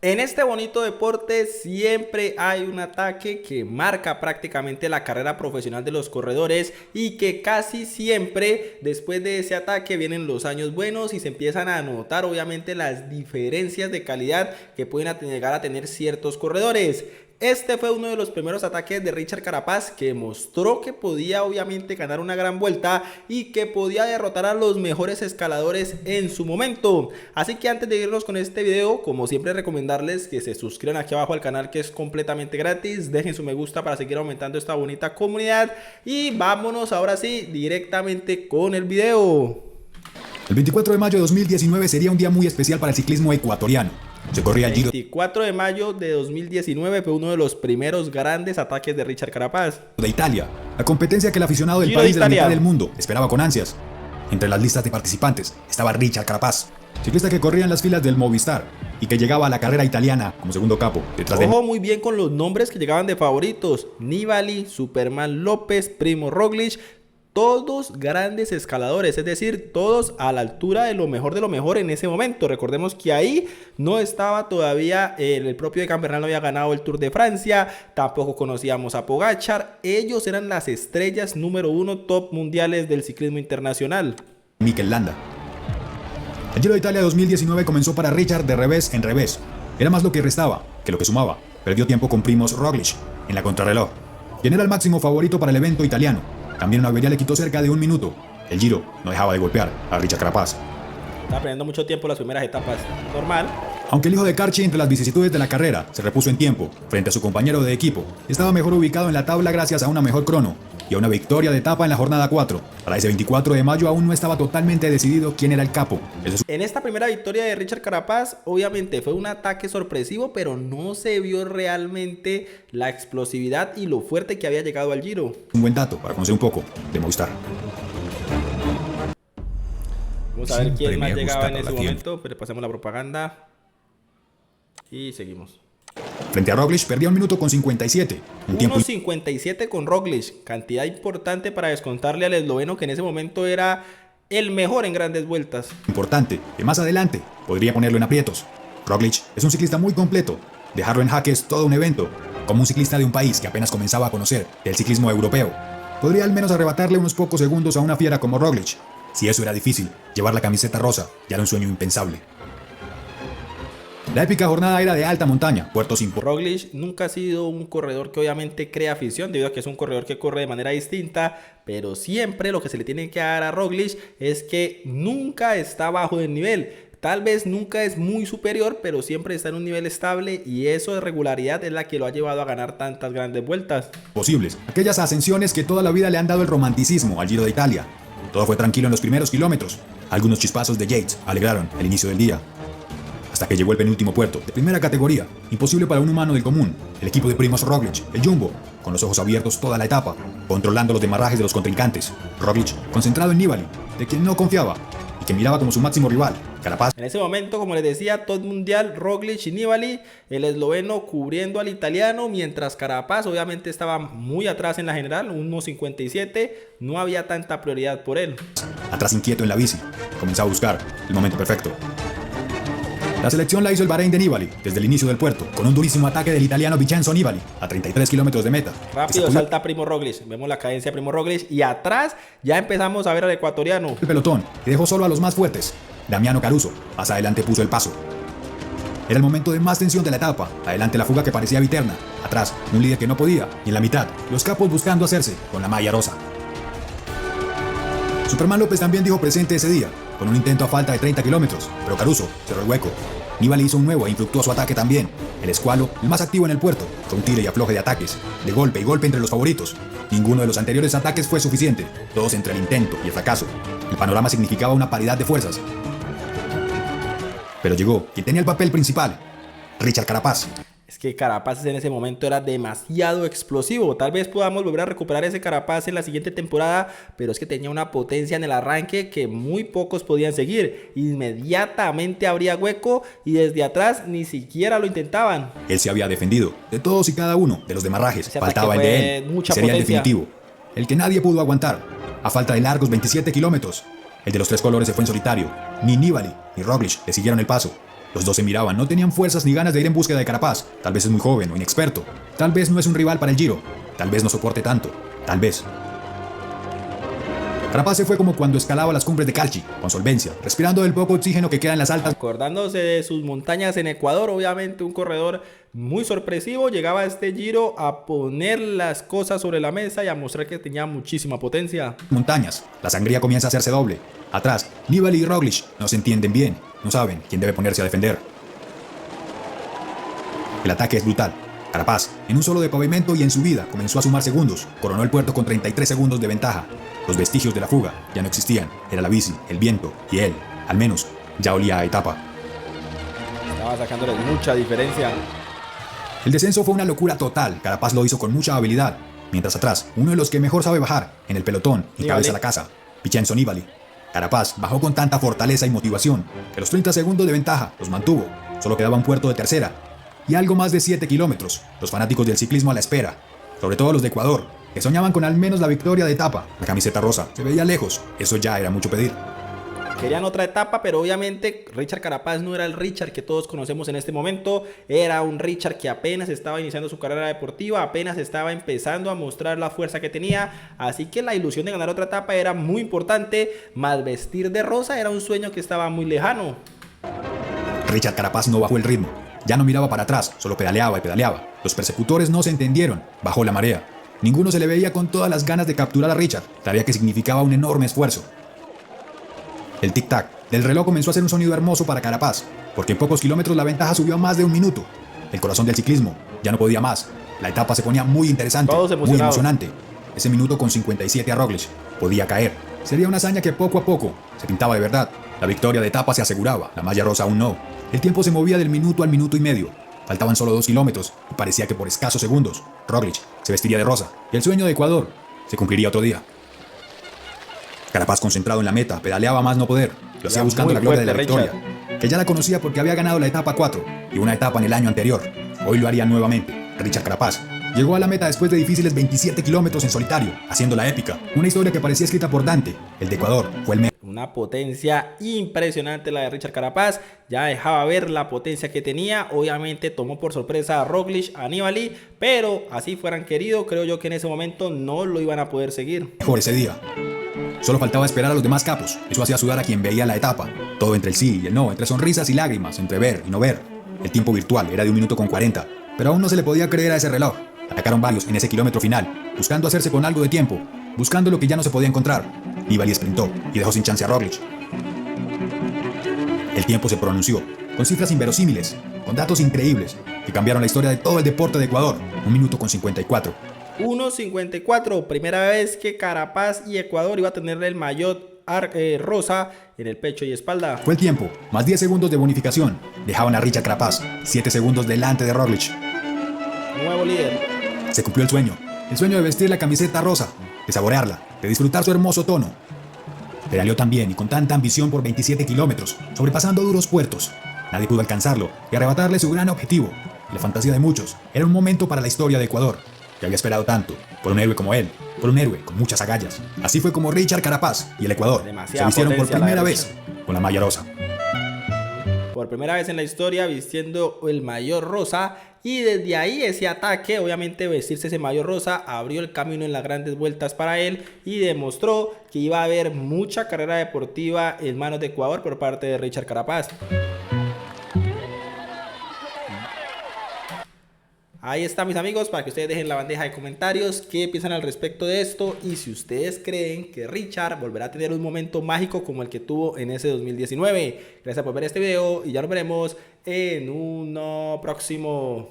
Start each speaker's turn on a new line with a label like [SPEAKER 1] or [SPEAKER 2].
[SPEAKER 1] En este bonito deporte siempre hay un ataque que marca prácticamente la carrera profesional de los corredores y que casi siempre después de ese ataque vienen los años buenos y se empiezan a notar obviamente las diferencias de calidad que pueden llegar a tener ciertos corredores. Este fue uno de los primeros ataques de Richard Carapaz que mostró que podía obviamente ganar una gran vuelta y que podía derrotar a los mejores escaladores en su momento. Así que antes de irnos con este video, como siempre recomendarles que se suscriban aquí abajo al canal, que es completamente gratis. Dejen su me gusta para seguir aumentando esta bonita comunidad y vámonos ahora sí directamente con el video.
[SPEAKER 2] El 24 de mayo de 2019 sería un día muy especial para el ciclismo ecuatoriano. Se corría el Giro.
[SPEAKER 1] 24 de mayo de 2019 fue uno de los primeros grandes ataques de Richard Carapaz
[SPEAKER 2] de Italia, la competencia que el aficionado del país de la mitad del mundo esperaba con ansias. Entre las listas de participantes estaba Richard Carapaz, ciclista que corría en las filas del Movistar y que llegaba a la carrera italiana como segundo capo. Detrás de...
[SPEAKER 1] Ojo muy bien con los nombres que llegaban de favoritos: Nibali, Superman López, Primo Roglic. Todos grandes escaladores, es decir, todos a la altura de lo mejor en ese momento. Recordemos que ahí no estaba todavía el propio Egan Bernal, no había ganado el Tour de Francia, tampoco conocíamos a Pogačar. Ellos eran las estrellas número uno top mundiales del ciclismo internacional.
[SPEAKER 2] Mikel Landa. El Giro de Italia 2019 comenzó para Richard de revés en revés. Era más lo que restaba que lo que sumaba. Perdió tiempo con Primož Roglic en la contrarreloj, quien era el máximo favorito para el evento italiano. También una avería le quitó cerca de un minuto. El Giro no dejaba de golpear a Richard Carapaz.
[SPEAKER 1] Estaba perdiendo mucho tiempo las primeras etapas, normal.
[SPEAKER 2] Aunque el hijo de Carchi, entre las vicisitudes de la carrera, se repuso en tiempo frente a su compañero de equipo, estaba mejor ubicado en la tabla gracias a una mejor crono y a una victoria de etapa en la jornada 4. Para ese 24 de mayo aún no estaba totalmente decidido quién era el capo.
[SPEAKER 1] En esta primera victoria de Richard Carapaz, obviamente fue un ataque sorpresivo, pero no se vio realmente la explosividad y lo fuerte que había llegado al Giro.
[SPEAKER 2] Un buen dato para conocer un poco de Movistar.
[SPEAKER 1] Vamos a ver quién más llegaba en ese momento, pero pasemos la propaganda y seguimos.
[SPEAKER 2] Frente a Roglic perdía 1 minuto con 57. Un tiempo
[SPEAKER 1] 57 con Roglic, cantidad importante para descontarle al esloveno, que en ese momento era el mejor en grandes vueltas.
[SPEAKER 2] Importante, que más adelante podría ponerlo en aprietos. Roglic es un ciclista muy completo. Dejarlo en jaque es todo un evento. Como un ciclista de un país que apenas comenzaba a conocer el ciclismo europeo, podría al menos arrebatarle unos pocos segundos a una fiera como Roglic. Si eso era difícil, llevar la camiseta rosa ya era un sueño impensable. La épica jornada era de alta montaña, puertos importantes.
[SPEAKER 1] Roglic nunca ha sido un corredor que obviamente crea afición, debido a que es un corredor que corre de manera distinta, pero siempre lo que se le tiene que dar a Roglic es que nunca está bajo del nivel. Tal vez nunca es muy superior, pero siempre está en un nivel estable, y eso de regularidad es la que lo ha llevado a ganar tantas grandes vueltas
[SPEAKER 2] posibles. Aquellas ascensiones que toda la vida le han dado el romanticismo al Giro de Italia. Todo fue tranquilo en los primeros kilómetros. Algunos chispazos de Yates alegraron el inicio del día, hasta que llegó el penúltimo puerto, de primera categoría, imposible para un humano del común. El equipo de Primož Roglic, el Jumbo, con los ojos abiertos toda la etapa, controlando los demarrajes de los contrincantes. Roglic, concentrado en Nibali, de quien no confiaba y que miraba como su máximo rival. Carapaz.
[SPEAKER 1] En ese momento, como les decía, top mundial, Roglic y Nibali, el esloveno cubriendo al italiano, mientras Carapaz obviamente estaba muy atrás en la general, 1.57, no había tanta prioridad por él.
[SPEAKER 2] Atrás inquieto en la bici, comenzaba a buscar el momento perfecto. La selección la hizo el Bahrein de Nibali desde el inicio del puerto, con un durísimo ataque del italiano Vincenzo Nibali a 33 kilómetros de meta.
[SPEAKER 1] Rápido salta Primo Roglic, vemos la cadencia de Primo Roglic, y atrás ya empezamos a ver al ecuatoriano.
[SPEAKER 2] El pelotón, y dejó solo a los más fuertes. Damiano Caruso, más adelante puso el paso. Era el momento de más tensión de la etapa. Adelante la fuga que parecía Viterna. Atrás, un líder que no podía. Y en la mitad, los capos buscando hacerse con la malla rosa. Superman López también dijo presente ese día, con un intento a falta de 30 kilómetros, pero Caruso cerró el hueco. Nibali hizo un nuevo e infructuoso ataque también. El escualo, el más activo en el puerto, fue un tire y afloje de ataques, de golpe y golpe entre los favoritos. Ninguno de los anteriores ataques fue suficiente, todos entre el intento y el fracaso. El panorama significaba una paridad de fuerzas. Pero llegó quien tenía el papel principal, Richard Carapaz.
[SPEAKER 1] Es que Carapaz en ese momento era demasiado explosivo. Tal vez podamos volver a recuperar ese Carapaz en la siguiente temporada, pero es que tenía una potencia en el arranque que muy pocos podían seguir. Inmediatamente abría hueco y desde atrás ni siquiera lo intentaban.
[SPEAKER 2] Él se había defendido de todos y cada uno de los demarrajes. Faltaba el de él, sería el definitivo, el que nadie pudo aguantar. A falta de largos 27 kilómetros, el de los tres colores se fue en solitario. Ni Nibali ni Roglic le siguieron el paso. Los dos se miraban, no tenían fuerzas ni ganas de ir en búsqueda de Carapaz. Tal vez es muy joven o inexperto. Tal vez no es un rival para el Giro. Tal vez no soporte tanto. Tal vez. Carapaz se fue como cuando escalaba las cumbres de Calchi, con solvencia, respirando el poco oxígeno que queda en las altas.
[SPEAKER 1] Acordándose de sus montañas en Ecuador, obviamente un corredor muy sorpresivo, llegaba a este Giro a poner las cosas sobre la mesa y a mostrar que tenía muchísima potencia.
[SPEAKER 2] Montañas, la sangría comienza a hacerse doble. Atrás, Nibali y Roglic no se entienden bien, no saben quién debe ponerse a defender. El ataque es brutal. Carapaz, en un solo de pavimento y en subida, comenzó a sumar segundos. Coronó el puerto con 33 segundos de ventaja. Los vestigios de la fuga ya no existían. Era la bici, el viento y él, al menos, ya olía a etapa.
[SPEAKER 1] Estaba sacándoles mucha diferencia.
[SPEAKER 2] El descenso fue una locura total. Carapaz lo hizo con mucha habilidad. Mientras atrás, uno de los que mejor sabe bajar, en el pelotón, encabeza la casa, Vincenzo Nibali. Carapaz bajó con tanta fortaleza y motivación que los 30 segundos de ventaja los mantuvo. Solo quedaba un puerto de tercera y algo más de 7 kilómetros. Los fanáticos del ciclismo a la espera, sobre todo los de Ecuador, que soñaban con al menos la victoria de etapa. La camiseta rosa se veía lejos, eso ya era mucho pedir.
[SPEAKER 1] Querían otra etapa, pero obviamente Richard Carapaz no era el Richard que todos conocemos en este momento. Era un Richard que apenas estaba iniciando su carrera deportiva, apenas estaba empezando a mostrar la fuerza que tenía. Así que la ilusión de ganar otra etapa era muy importante, más vestir de rosa era un sueño que estaba muy lejano.
[SPEAKER 2] Richard Carapaz no bajó el ritmo, ya no miraba para atrás, solo pedaleaba y pedaleaba. Los persecutores no se entendieron, bajó la marea. Ninguno se le veía con todas las ganas de capturar a Richard, tarea que significaba un enorme esfuerzo. El tic-tac del reloj comenzó a hacer un sonido hermoso para Carapaz, porque en pocos kilómetros la ventaja subió a más de un minuto. El corazón del ciclismo ya no podía más. La etapa se ponía muy interesante, muy emocionante. Ese minuto con 57 a Roglic podía caer. Sería una hazaña que poco a poco se pintaba de verdad. La victoria de etapa se aseguraba, la malla rosa aún no. El tiempo se movía del minuto al minuto y medio. Faltaban solo 2 kilómetros y parecía que por escasos segundos Roglic se vestiría de rosa y el sueño de Ecuador se cumpliría otro día. Carapaz, concentrado en la meta, pedaleaba a más no poder. Lo hacía buscando la gloria de la victoria, que ya la conocía porque había ganado la etapa 4 y una etapa en el año anterior. Hoy lo haría nuevamente. Richard Carapaz llegó a la meta después de difíciles 27 kilómetros en solitario, haciéndola épica. Una historia que parecía escrita por Dante. El de Ecuador fue el mejor.
[SPEAKER 1] Una potencia impresionante la de Richard Carapaz, ya dejaba ver la potencia que tenía. Obviamente tomó por sorpresa a Roglic, a Nibali, pero así fueran querido, creo yo que en ese momento no lo iban a poder seguir.
[SPEAKER 2] Mejor ese día. Solo faltaba esperar a los demás capos. Eso hacía sudar a quien veía la etapa. Todo entre el sí y el no, entre sonrisas y lágrimas, entre ver y no ver. El tiempo virtual era de 1 minuto con 40, pero aún no se le podía creer a ese reloj. Atacaron varios en ese kilómetro final, buscando hacerse con algo de tiempo, buscando lo que ya no se podía encontrar. Nibali sprintó y dejó sin chance a Roglic. El tiempo se pronunció, con cifras inverosímiles, con datos increíbles, que cambiaron la historia de todo el deporte de Ecuador. 1 minuto con 54.
[SPEAKER 1] 1.54, primera vez que Carapaz y Ecuador iba a tener el maillot rosa en el pecho y espalda.
[SPEAKER 2] Fue el tiempo, más 10 segundos de bonificación. Dejaban a Richard Carapaz 7 segundos delante de Roglic.
[SPEAKER 1] Nuevo líder.
[SPEAKER 2] Se cumplió el sueño de vestir la camiseta rosa, de saborearla, de disfrutar su hermoso tono. Pedaleó tan bien y con tanta ambición por 27 kilómetros, sobrepasando duros puertos. Nadie pudo alcanzarlo y arrebatarle su gran objetivo. La fantasía de muchos era un momento para la historia de Ecuador, que había esperado tanto, por un héroe como él, por un héroe con muchas agallas. Así fue como Richard Carapaz y el Ecuador se vistieron por primera vez con la malla rosa.
[SPEAKER 1] Por primera vez en la historia vistiendo el maillot rosa, y desde ahí ese ataque, obviamente vestirse ese maillot rosa abrió el camino en las grandes vueltas para él y demostró que iba a haber mucha carrera deportiva en manos de Ecuador por parte de Richard Carapaz. Ahí está, mis amigos, para que ustedes dejen la bandeja de comentarios qué piensan al respecto de esto y si ustedes creen que Richard volverá a tener un momento mágico como el que tuvo en ese 2019. Gracias por ver este video y ya nos veremos en uno próximo.